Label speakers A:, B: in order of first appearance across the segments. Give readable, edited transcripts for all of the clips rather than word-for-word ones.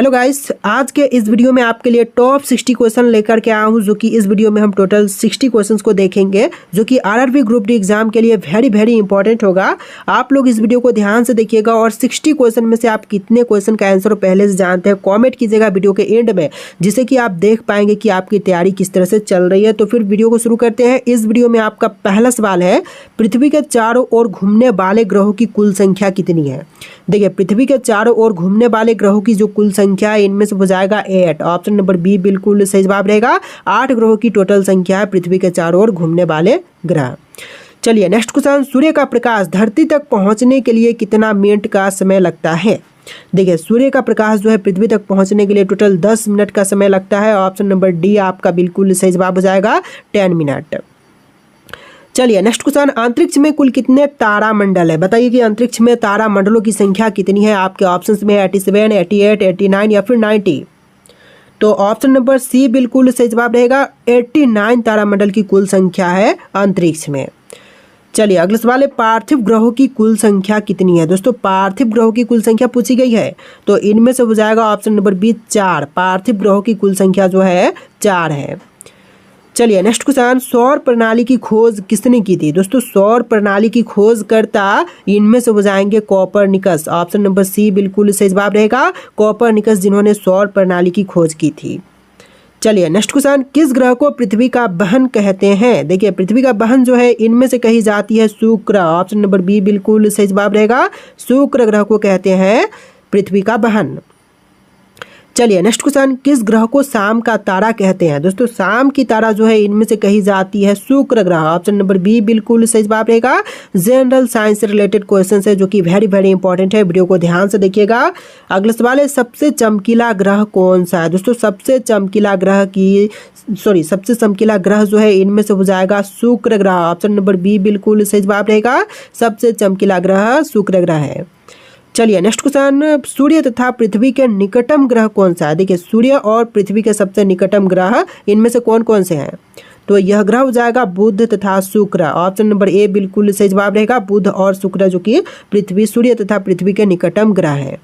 A: Hello guys, आज के इस वीडियो में आपके लिए टॉप 60 क्वेश्चन लेकर के आया हूं, जो कि इस वीडियो में हम टोटल 60 क्वेश्चंस को देखेंगे, जो कि आरआरबी ग्रुप डी एग्जाम के लिए वेरी इंपॉर्टेंट होगा। आप लोग इस वीडियो को ध्यान से देखिएगा और 60 क्वेश्चन में से आप कितने क्वेश्चन का आंसर पहले से जानते हैं कॉमेंट कीजिएगा वीडियो के एंड में, जिससे कि आप देख पाएंगे कि आपकी तैयारी किस तरह से चल रही है। तो फिर वीडियो को शुरू करते हैं। इस वीडियो में आपका पहला सवाल है, पृथ्वी के चारों ओर घूमने वाले ग्रहों की कुल संख्या कितनी है। देखिए, पृथ्वी के चारों ओर घूमने वाले ग्रहों की जो कुल संख्या है, इनमें से हो जाएगा 8। ऑप्शन नंबर बी बिल्कुल सही जवाब रहेगा। 8 ग्रहों की टोटल संख्या है पृथ्वी के चारों ओर घूमने वाले ग्रह। चलिए नेक्स्ट क्वेश्चन, सूर्य का प्रकाश धरती तक पहुंचने के लिए कितना मिनट का समय लगता है। देखिए, सूर्य का प्रकाश जो है पृथ्वी तक पहुंचने के लिए टोटल 10 मिनट का समय लगता है। ऑप्शन नंबर डी आपका बिल्कुल सही जवाब हो जाएगा, 10 मिनट। चलिए नेक्स्ट क्वेश्चन, अंतरिक्ष में कुल कितने तारा मंडल है। बताइए कि अंतरिक्ष में तारा मंडलों की संख्या कितनी है। आपके ऑप्शंस में 87, 88, 89 या फिर 90। तो ऑप्शन नंबर सी बिल्कुल सही जवाब रहेगा, 89 तारामंडल की कुल संख्या है अंतरिक्ष में। चलिए अगला सवाल है, पार्थिव ग्रहों की कुल संख्या कितनी है। दोस्तों, पार्थिव ग्रहों की कुल संख्या पूछी गई है, तो इनमें से हो जाएगा ऑप्शन नंबर बी 4। पार्थिव ग्रहों की कुल संख्या जो है 4 है। चलिए नेक्स्ट क्वेश्चन, सौर प्रणाली की खोज किसने की थी। दोस्तों, सौर प्रणाली की खोज करता इनमें से हो जाएंगे कॉपरनिकस। ऑप्शन नंबर सी बिल्कुल सही जवाब रहेगा, कॉपरनिकस जिन्होंने सौर प्रणाली की खोज की थी। चलिए नेक्स्ट क्वेश्चन, किस ग्रह को पृथ्वी का बहन कहते हैं। देखिए, पृथ्वी का बहन जो है इनमें से कही जाती है शुक्र। ऑप्शन नंबर बी बिल्कुल सही जवाब रहेगा, शुक्र ग्रह को कहते हैं पृथ्वी का बहन। चलिए नेक्स्ट क्वेश्चन, किस ग्रह को शाम का तारा कहते हैं। दोस्तों, शाम की तारा जो है इनमें से कही जाती है शुक्र ग्रह। ऑप्शन नंबर बी बिल्कुल सही जवाब रहेगा। जनरल साइंस से रिलेटेड क्वेश्चन है, जो कि वेरी इंपॉर्टेंट है। वीडियो को ध्यान से देखिएगा। अगला सवाल है, सबसे चमकीला ग्रह कौन सा है। दोस्तों, सबसे चमकीला ग्रह जो है इनमें से हो जाएगा शुक्र ग्रह। ऑप्शन नंबर बी बिल्कुल सही जवाब रहेगा, सबसे चमकीला ग्रह शुक्र ग्रह है। चलिए नेक्स्ट क्वेश्चन, सूर्य तथा पृथ्वी के निकटम ग्रह कौन सा है। देखिए, सूर्य और पृथ्वी के सबसे निकटम ग्रह इनमें से कौन कौन से हैं। तो यह ग्रह हो जाएगा बुध तथा शुक्र। ऑप्शन नंबर ए बिल्कुल सही जवाब रहेगा, बुध और शुक्र, जो कि सूर्य तथा पृथ्वी के निकटम ग्रह है।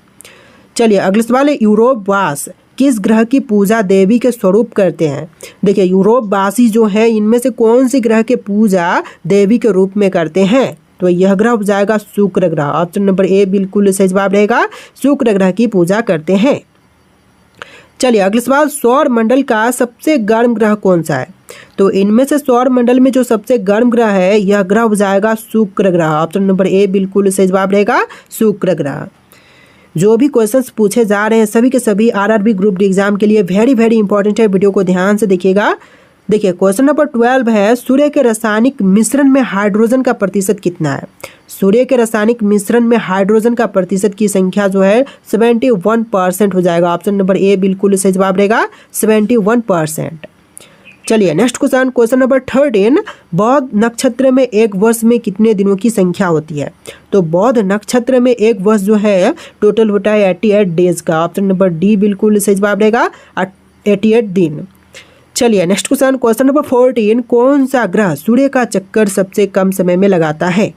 A: चलिए अगला सवाल है, यूरोपवास किस ग्रह की पूजा देवी के स्वरूप करते हैं। देखिए, यूरोपवासी जो है इनमें से कौन सी ग्रह के पूजा देवी के रूप में करते हैं। तो यह ग्रह हो जाएगा शुक्र ग्रह। ऑप्शन नंबर ए बिल्कुल सही जवाब रहेगा, शुक्र ग्रह की पूजा करते हैं। चलिए अगला सवाल, सौर मंडल का सबसे गर्म ग्रह कौन सा है। तो इनमें से सौर मंडल में जो सबसे गर्म ग्रह है, यह ग्रह हो जाएगा शुक्र ग्रह। ऑप्शन नंबर ए बिल्कुल सही जवाब रहेगा, शुक्र ग्रह। जो भी क्वेश्चंस पूछे जा रहे हैं सभी के सभी आरआरबी ग्रुप डी एग्जाम के लिए वेरी इंपॉर्टेंट है। वीडियो को ध्यान से देखिएगा। देखिए, क्वेश्चन नंबर 12 है, सूर्य के रासायनिक मिश्रण में हाइड्रोजन का प्रतिशत कितना है। सूर्य के रासायनिक मिश्रण में हाइड्रोजन का प्रतिशत की संख्या जो है 71% हो जाएगा। ऑप्शन नंबर ए बिल्कुल सही जवाब रहेगा, 71%। चलिए नेक्स्ट क्वेश्चन नंबर 13, बौद्ध नक्षत्र में एक वर्ष में कितने दिनों की संख्या होती है। तो बौद्ध नक्षत्र में एक वर्ष जो है टोटल होता है 88 डेज का। ऑप्शन नंबर डी बिल्कुल सही जवाब रहेगा, 88 दिन। चलिए नेक्स्ट क्वेश्चन नंबर 14, कौन सा ग्रह सूर्य का चक्कर सबसे कम समय में लगाता है।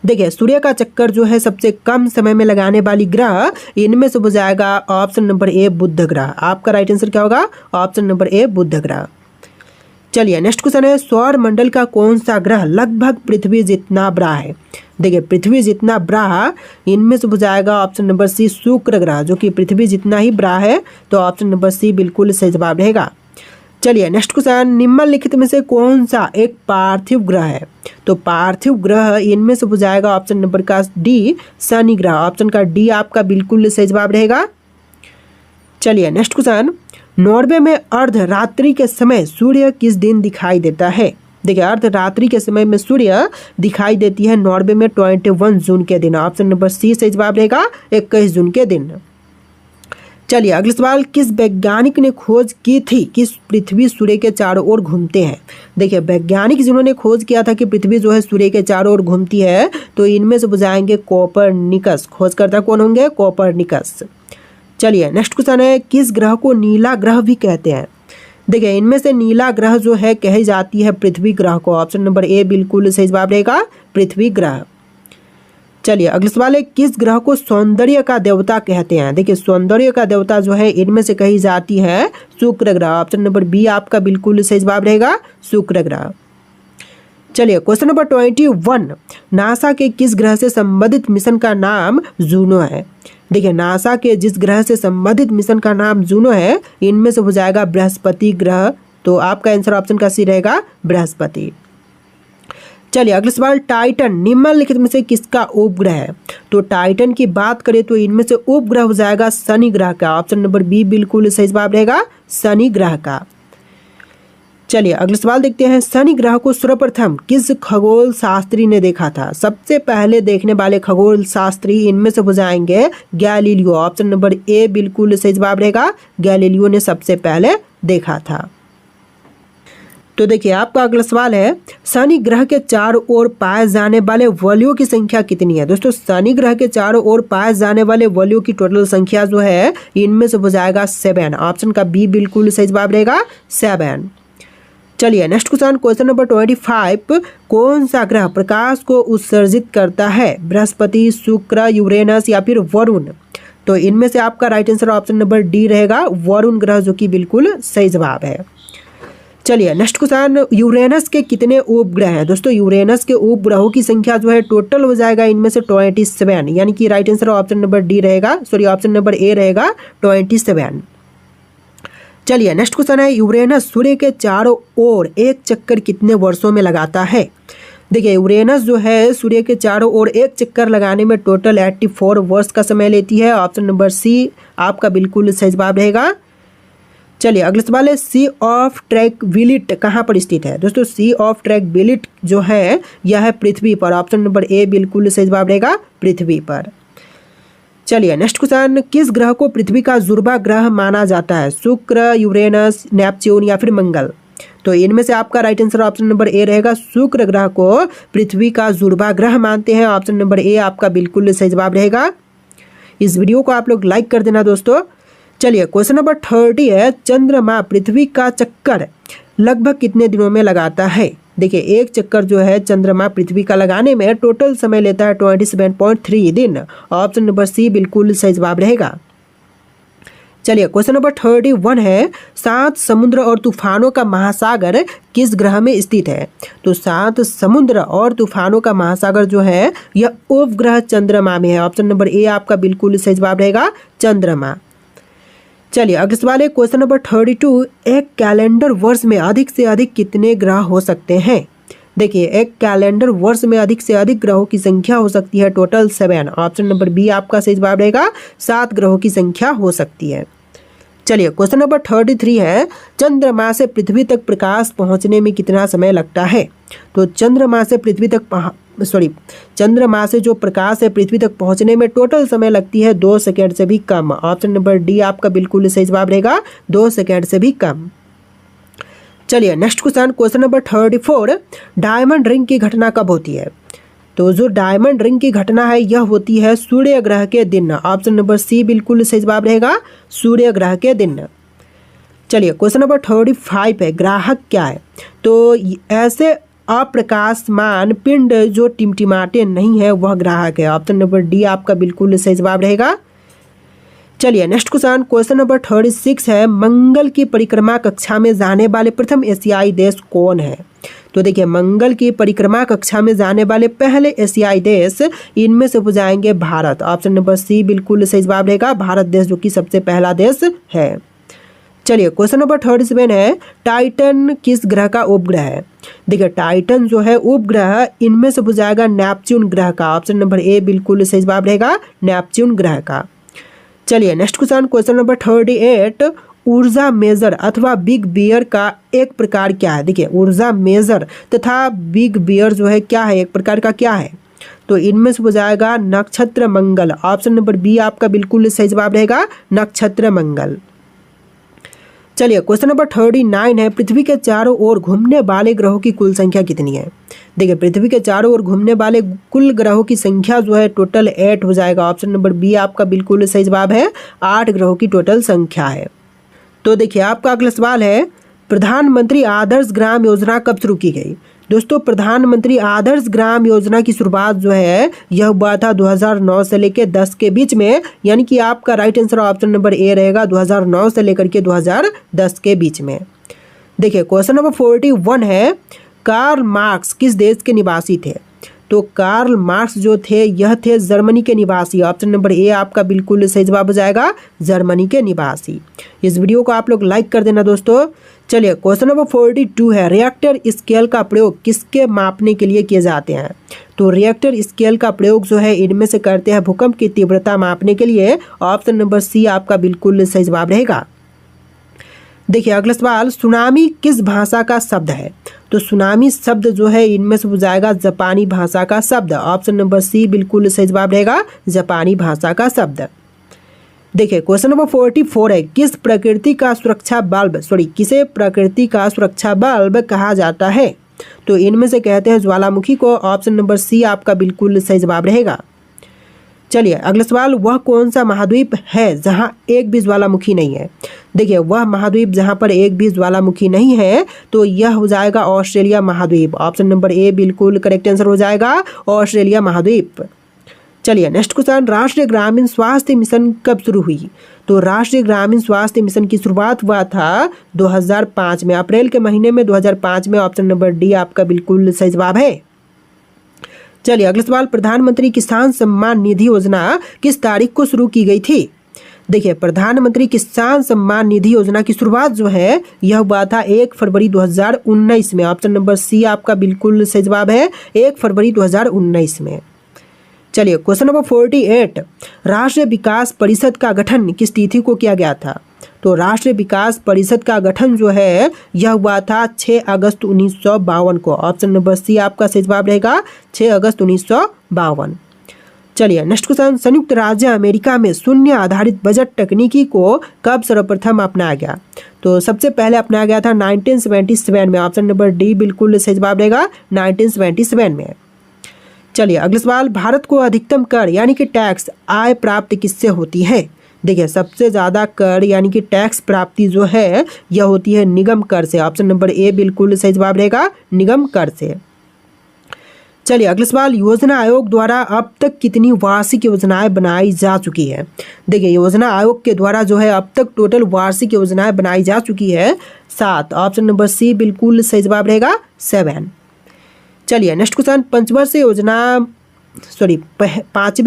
A: देखिए, सूर्य का चक्कर जो है सबसे कम समय में लगाने वाली ग्रह इनमें से हो जाएगा ऑप्शन नंबर ए बुध ग्रह। आपका राइट आंसर क्या होगा, ऑप्शन नंबर ए बुध ग्रह। चलिए नेक्स्ट क्वेश्चन है, सौर मंडल का कौन सा ग्रह लगभग पृथ्वी जितना बड़ा है। देखिए, पृथ्वी जितना बड़ा इनमें से हो जाएगा ऑप्शन नंबर सी शुक्र ग्रह, जो कि पृथ्वी जितना ही बड़ा है। तो ऑप्शन नंबर सी बिल्कुल सही जवाब रहेगा। चलिए नेक्स्ट क्वेश्चन, निम्नलिखित में से कौन सा एक पार्थिव ग्रह है। तो पार्थिव ग्रह इनमें से हो जाएगा ऑप्शन नंबर का डी शनि ग्रह। ऑप्शन का डी आपका बिल्कुल सही जवाब रहेगा। चलिए नेक्स्ट क्वेश्चन, नॉर्वे में अर्धरात्रि के समय सूर्य किस दिन दिखाई देता है। देखिए, अर्धरात्रि के समय में सूर्य दिखाई देती है नॉर्वे में 21 जून के दिन। ऑप्शन नंबर सी सही जवाब रहेगा, 21 जून के दिन। चलिए अगला सवाल, किस वैज्ञानिक ने खोज की थी कि पृथ्वी सूर्य के चारों ओर घूमते हैं। देखिए, वैज्ञानिक जिन्होंने खोज किया था कि पृथ्वी जो है सूर्य के चारों ओर घूमती है, तो इनमें से बुझाएंगे कॉपरनिकस। खोजकर्ता कौन होंगे, कॉपरनिकस। चलिए नेक्स्ट क्वेश्चन है, किस ग्रह को नीला ग्रह भी कहते हैं। देखिए, इनमें से नीला ग्रह जो है कही जाती है पृथ्वी ग्रह को। ऑप्शन नंबर ए बिल्कुल सही जवाब रहेगा, पृथ्वी ग्रह। चलिए अगला सवाल है, किस ग्रह को सौंदर्य का देवता कहते हैं? देखिए सौंदर्य का देवता जो है इनमें से कही जाती है शुक्र ग्रह। ऑप्शन नंबर बी आपका बिल्कुल सही जवाब रहेगा, शुक्र ग्रह। चलिए क्वेश्चन नंबर 21, नासा के किस ग्रह से संबंधित मिशन का नाम जूनो है? देखिए नासा के जिस ग्रह से संबंधित मिशन का नाम जूनो है इनमें से हो जाएगा बृहस्पति ग्रह। तो आपका आंसर ऑप्शन का सी रहेगा, बृहस्पति। चलिए अगला सवाल, टाइटन निम्नलिखित में से किसका उपग्रह है? तो टाइटन की बात करें तो इनमें से उपग्रह हो जाएगा शनि ग्रह का। ऑप्शन नंबर बी बिल्कुल सही जवाब रहेगा, शनि ग्रह का। चलिए अगला सवाल देखते हैं, शनि ग्रह को सर्वप्रथम किस खगोल शास्त्री ने देखा था? सबसे पहले देखने वाले खगोल शास्त्री इनमें से हो जाएंगे गैलीलियो। ऑप्शन नंबर ए बिल्कुल सही जवाब रहेगा, गैलीलियो ने सबसे पहले देखा था। तो देखिए आपका अगला सवाल है, शनि ग्रह के चारों ओर पाए जाने वाले वलयों की संख्या कितनी है? दोस्तों शनि ग्रह के चारों ओर पाए जाने वाले वलयों की टोटल संख्या जो है इनमें से हो जाएगा 7। ऑप्शन का बी बिल्कुल सही जवाब रहेगा, 7। चलिए नेक्स्ट क्वेश्चन नंबर 25, कौन सा ग्रह प्रकाश को उत्सर्जित करता है? बृहस्पति, शुक्र, यूरेनस या फिर वरुण? तो इनमें से आपका right answer option number D रहेगा, वरुण ग्रह, जो कि बिल्कुल सही जवाब है। चलिए नेक्स्ट क्वेश्चन, यूरेनस के कितने उपग्रह हैं? दोस्तों यूरेनस के उपग्रहों की संख्या जो है टोटल हो जाएगा इनमें से 27, यानी कि right answer option number D रहेगा, ऑप्शन नंबर ए रहेगा 27। चलिए नेक्स्ट क्वेश्चन है, यूरेनस सूर्य के चारों ओर एक चक्कर कितने वर्षों में लगाता है? देखिए यूरेनस जो है सूर्य के चारों ओर एक चक्कर लगाने में टोटल 84 वर्ष का समय लेती है। ऑप्शन नंबर सी आपका बिल्कुल सही जवाब रहेगा। चलिए अगला सवाल है, सी ऑफ ट्रैंक्विलिटी कहाँ पर स्थित है? दोस्तों सी ऑफ ट्रैंक्विलिटी जो है यह है पृथ्वी पर। ऑप्शन नंबर ए बिल्कुल सही जवाब रहेगा, पृथ्वी पर। चलिए नेक्स्ट क्वेश्चन, किस ग्रह को पृथ्वी का जुर्बा ग्रह माना जाता है? शुक्र, यूरेनस, नेपच्यून या फिर मंगल? तो इनमें से आपका right answer option number A रहेगा, शुक्र ग्रह को पृथ्वी का जुर्बा ग्रह मानते हैं। ऑप्शन नंबर ए आपका बिल्कुल सही जवाब रहेगा। इस वीडियो को आप लोग लाइक कर देना दोस्तों। चलिए क्वेश्चन नंबर 30 है, चंद्रमा पृथ्वी का चक्कर लगभग कितने दिनों में लगाता है? देखिए एक चक्कर जो है चंद्रमा पृथ्वी का लगाने में टोटल समय लेता है 27.3 दिन। ऑप्शन नंबर सी बिल्कुल सही जवाब रहेगा। चलिए क्वेश्चन नंबर 31 है, 7 समुद्र और तूफानों का महासागर किस ग्रह में स्थित है? तो 7 समुद्र और तूफानों का महासागर जो है यह उपग्रह चंद्रमा में है। ऑप्शन नंबर ए आपका बिल्कुल सही जवाब रहेगा, चंद्रमा। चलिए अगला सवाल है, क्वेश्चन नंबर 32, एक कैलेंडर वर्ष में अधिक से अधिक कितने ग्रह हो सकते हैं? देखिए एक कैलेंडर वर्ष में अधिक से अधिक ग्रहों की संख्या हो सकती है टोटल 7। ऑप्शन नंबर बी आपका सही जवाब रहेगा, 7 ग्रहों की संख्या हो सकती है। चलिए क्वेश्चन नंबर 33 है, चंद्रमा से पृथ्वी तक प्रकाश पहुंचने में कितना समय लगता है? तो चंद्रमा से जो प्रकाश है पृथ्वी तक पहुंचने में टोटल समय लगती है 2 सेकेंड से भी कम। ऑप्शन नंबर डी आपका बिल्कुल सही जवाब रहेगा, 2 सेकेंड से भी कम। चलिए next question number 34, diamond ring की घटना कब होती है? तो जो डायमंड रिंग की घटना है यह होती है सूर्य ग्रह के दिन। ऑप्शन नंबर सी बिल्कुल सही जवाब रहेगा, सूर्य ग्रह के दिन। चलिए क्वेश्चन नंबर 35 है, ग्राहक क्या है? तो ऐसे अप्रकाशमान पिंड जो टिमटिमाते नहीं है वह ग्राहक है। ऑप्शन नंबर डी आपका बिल्कुल सही जवाब रहेगा। चलिए नेक्स्ट क्वेश्चन नंबर 36 है, मंगल की परिक्रमा कक्षा में जाने वाले प्रथम एशियाई देश कौन है? तो देखिए मंगल की परिक्रमा कक्षा में जाने वाले पहले एशियाई देश इनमें से हो जाएंगे भारत। ऑप्शन नंबर सी बिल्कुल सही जवाब रहेगा, भारत देश जो कि सबसे पहला देश है। चलिए क्वेश्चन नंबर 37 है, टाइटन किस ग्रह का उपग्रह है? देखिए टाइटन जो है उपग्रह इनमें से हो जाएगा नेपच्यून ग्रह का। ऑप्शन नंबर ए बिल्कुल सही जवाब रहेगा, नेपच्यून ग्रह का। चलिए नेक्स्ट क्वेश्चन नंबर 38, ऊर्जा मेजर अथवा बिग बियर का एक प्रकार क्या है? देखिए ऊर्जा मेजर तथा बिग बियर जो है क्या है, एक प्रकार का क्या है? तो इनमें से हो जाएगा नक्षत्र मंगल। ऑप्शन नंबर बी आपका बिल्कुल सही जवाब रहेगा, नक्षत्र मंगल। चलिए क्वेश्चन नंबर 39 है, पृथ्वी के चारों ओर घूमने वाले ग्रहों की कुल संख्या कितनी है? देखिए पृथ्वी के चारों ओर घूमने वाले कुल ग्रहों की संख्या जो है टोटल 8 हो जाएगा। ऑप्शन नंबर बी आपका बिल्कुल सही जवाब है, 8 ग्रहों की टोटल संख्या है। तो देखिए आपका अगला सवाल है, प्रधानमंत्री आदर्श ग्राम योजना कब शुरू की गई? दोस्तों प्रधानमंत्री आदर्श ग्राम योजना की शुरुआत जो है यह हुआ था 2009 से लेकर 10 के बीच में, यानी कि आपका right answer option number A रहेगा 2009 से लेकर के 2010 के बीच में। देखिए क्वेश्चन नंबर 41 है, कार्ल मार्क्स किस देश के निवासी थे? तो कार्ल मार्क्स जो थे यह थे जर्मनी के निवासी। ऑप्शन नंबर ए आपका बिल्कुल सही जवाब हो जाएगा, जर्मनी के निवासी। इस वीडियो को आप लोग लाइक कर देना दोस्तों। चलिए क्वेश्चन नंबर 42 है, रिएक्टर स्केल का प्रयोग किसके मापने के लिए किए जाते हैं? तो रिएक्टर स्केल का प्रयोग जो है इनमें से करते हैं भूकंप की तीव्रता मापने के लिए। ऑप्शन नंबर सी आपका बिल्कुल सही जवाब रहेगा। देखिए अगला सवाल, सुनामी किस भाषा का शब्द है? तो सुनामी शब्द जो है इनमें से हो जाएगा जापानी भाषा का शब्द। ऑप्शन नंबर सी बिल्कुल सही जवाब रहेगा, जापानी भाषा का शब्द। देखिए क्वेश्चन नंबर 44 है, किसे प्रकृति का सुरक्षा बल्ब कहा जाता है? तो इनमें से कहते हैं ज्वालामुखी को। ऑप्शन नंबर सी आपका बिल्कुल सही जवाब रहेगा। चलिए अगला सवाल, वह कौन सा महाद्वीप है जहां एक भी ज्वालामुखी नहीं है? देखिए वह महाद्वीप जहां पर एक भी ज्वालामुखी नहीं है तो यह हो जाएगा ऑस्ट्रेलिया महाद्वीप। ऑप्शन नंबर ए बिल्कुल करेक्ट आंसर हो जाएगा, ऑस्ट्रेलिया महाद्वीप। चलिए नेक्स्ट क्वेश्चन, राष्ट्रीय ग्रामीण स्वास्थ्य मिशन कब शुरू हुई? तो राष्ट्रीय ग्रामीण स्वास्थ्य मिशन की शुरुआत हुआ था 2005 में, अप्रैल के महीने में 2005 में। ऑप्शन नंबर डी आपका बिल्कुल सही जवाब है। चलिए अगला सवाल, प्रधानमंत्री किसान सम्मान निधि योजना किस तारीख को शुरू की गई थी? देखिए प्रधानमंत्री किसान सम्मान निधि योजना की शुरुआत जो है यह हुआ था 1 फरवरी 2019 में। ऑप्शन नंबर सी आपका बिल्कुल सही जवाब है, 1 फरवरी 2019 में। चलिए क्वेश्चन नंबर 48, राष्ट्रीय विकास परिषद का गठन किस तिथि को किया गया था? तो राष्ट्रीय विकास परिषद का गठन जो है यह हुआ था 6 अगस्त 1952 को। ऑप्शन नंबर सी आपका सही जवाब रहेगा, 6 अगस्त 1952। चलिए नेक्स्ट क्वेश्चन, संयुक्त राज्य अमेरिका में शून्य आधारित बजट तकनीकी को कब सर्वप्रथम अपनाया गया? तो सबसे पहले अपनाया गया था 1977 में। ऑप्शन नंबर डी बिल्कुल सही जवाब रहेगा, 1977 में। चलिए अगला सवाल, भारत को अधिकतम कर यानी कि टैक्स आय प्राप्त किससे होती है? देखिए सबसे ज़्यादा कर यानी कि टैक्स प्राप्ति जो है यह होती है निगम कर से। ऑप्शन नंबर ए बिल्कुल सही जवाब रहेगा, निगम कर से। चलिए अगला सवाल, योजना आयोग द्वारा अब तक कितनी वार्षिक योजनाएं बनाई जा चुकी है? देखिए योजना आयोग के द्वारा जो है अब तक टोटल वार्षिक योजनाएं बनाई जा चुकी है 7। ऑप्शन नंबर सी बिल्कुल सही जवाब रहेगा, 7। चलिए नेक्स्ट क्वेश्चन, पांचवी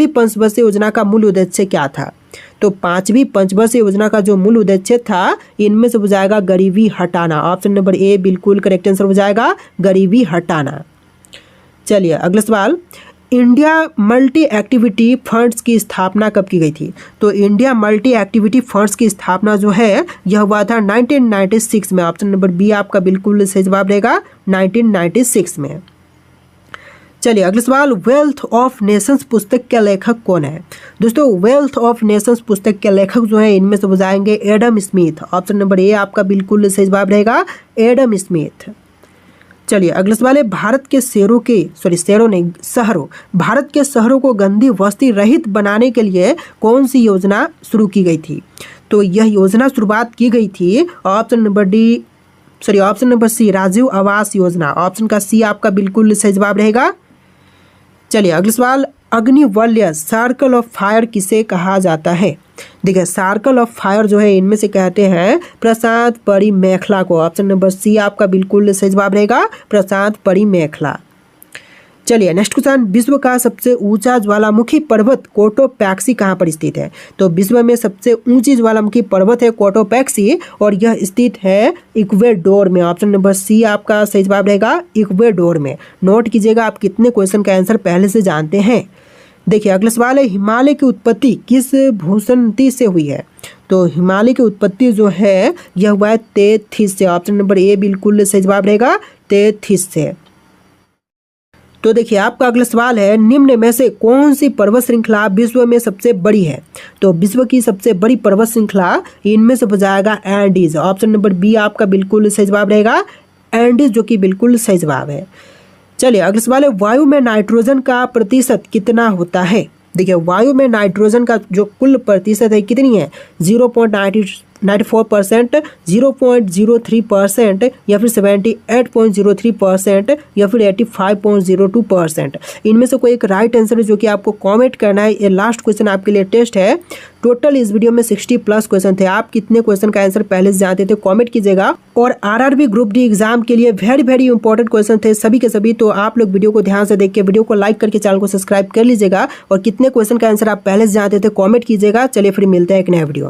A: पंचवर्षीय योजना का मूल उद्देश्य क्या था? तो पांचवी पंचवर्षीय योजना का जो मूल उद्देश्य था इनमें से हो जाएगा गरीबी हटाना। ऑप्शन नंबर ए बिल्कुल करेक्ट आंसर हो जाएगा, गरीबी हटाना। चलिए अगला सवाल, इंडिया मल्टी एक्टिविटी फंड्स की स्थापना कब की गई थी? तो इंडिया मल्टी एक्टिविटी फंड्स की स्थापना जो है यह हुआ था 1996 में। ऑप्शन नंबर बी आपका बिल्कुल सही जवाब रहेगा, 1996 में। चलिए अगला सवाल, वेल्थ ऑफ नेशंस पुस्तक के लेखक कौन है? दोस्तों वेल्थ ऑफ नेशंस पुस्तक के लेखक जो है इनमें से हो जाएंगे Adam Smith. Option number A आपका बिल्कुल सही जवाब रहेगा, एडम स्मिथ। चलिए अगला सवाल है, भारत के भारत के शहरों को गंदी वस्ती रहित बनाने के लिए कौन सी योजना शुरू की गई थी? तो यह योजना शुरुआत की गई थी option number C Rajiv Awas Yojana. Option का सी आपका बिल्कुल सही जवाब रहेगा। चलिए अगला सवाल, अग्निवलय सर्कल ऑफ फायर किसे कहा जाता है? देखिए सर्कल ऑफ फायर जो है इनमें से कहते हैं प्रशांत परिमेखला को। ऑप्शन नंबर सी आपका बिल्कुल सही जवाब रहेगा, प्रशांत परिमेखला। चलिए नेक्स्ट क्वेश्चन, विश्व का सबसे ऊंचा ज्वालामुखी पर्वत कोटोपैक्सी कहाँ पर स्थित है? तो विश्व में सबसे ऊंची ज्वालामुखी पर्वत है कोटोपैक्सी और यह स्थित है इक्वेडोर में। ऑप्शन नंबर सी आपका सही जवाब रहेगा, इक्वेडोर में। नोट कीजिएगा आप कितने क्वेश्चन का आंसर पहले से जानते हैं। देखिए अगला सवाल है, हिमालय की उत्पत्ति किस भूसंति से हुई है? तो हिमालय की उत्पत्ति जो है यह हुआ है तेथिस से। ऑप्शन नंबर ए बिल्कुल सही जवाब रहेगा, तेथिस से। तो देखिए आपका अगला सवाल है, निम्न में से कौन सी पर्वत श्रृंखला विश्व में सबसे बड़ी है? तो विश्व की सबसे बड़ी पर्वत श्रृंखला इनमें से हो जाएगा एंडीज। ऑप्शन नंबर बी आपका बिल्कुल सही जवाब रहेगा, एंडीज, जो कि बिल्कुल सही जवाब है। चलिए अगला सवाल है, वायु में नाइट्रोजन का प्रतिशत कितना होता है? देखिए वायु में नाइट्रोजन का जो कुल प्रतिशत है कितनी है? 94%, 0.03% या फिर 78.03% या फिर 85.02%। इनमें से कोई एक राइट आंसर है जो कि आपको कमेंट करना है। ये लास्ट क्वेश्चन आपके लिए टेस्ट है। टोटल इस वीडियो में 60+ क्वेश्चन थे। आप कितने क्वेश्चन का आंसर पहले से जानते थे कमेंट कीजिएगा। और आरआरबी ग्रुप डी एग्जाम के लिए वेरी इंपॉर्टेंट क्वेश्चन थे सभी के सभी। तो आप लोग वीडियो को ध्यान से देख के वीडियो को लाइक करके चैनल को सब्सक्राइब कर लीजिएगा और कितने क्वेश्चन का आंसर आप पहले से जानते थे कमेंट कीजिएगा। चलिए फिर मिलते हैं एक नया वीडियो में।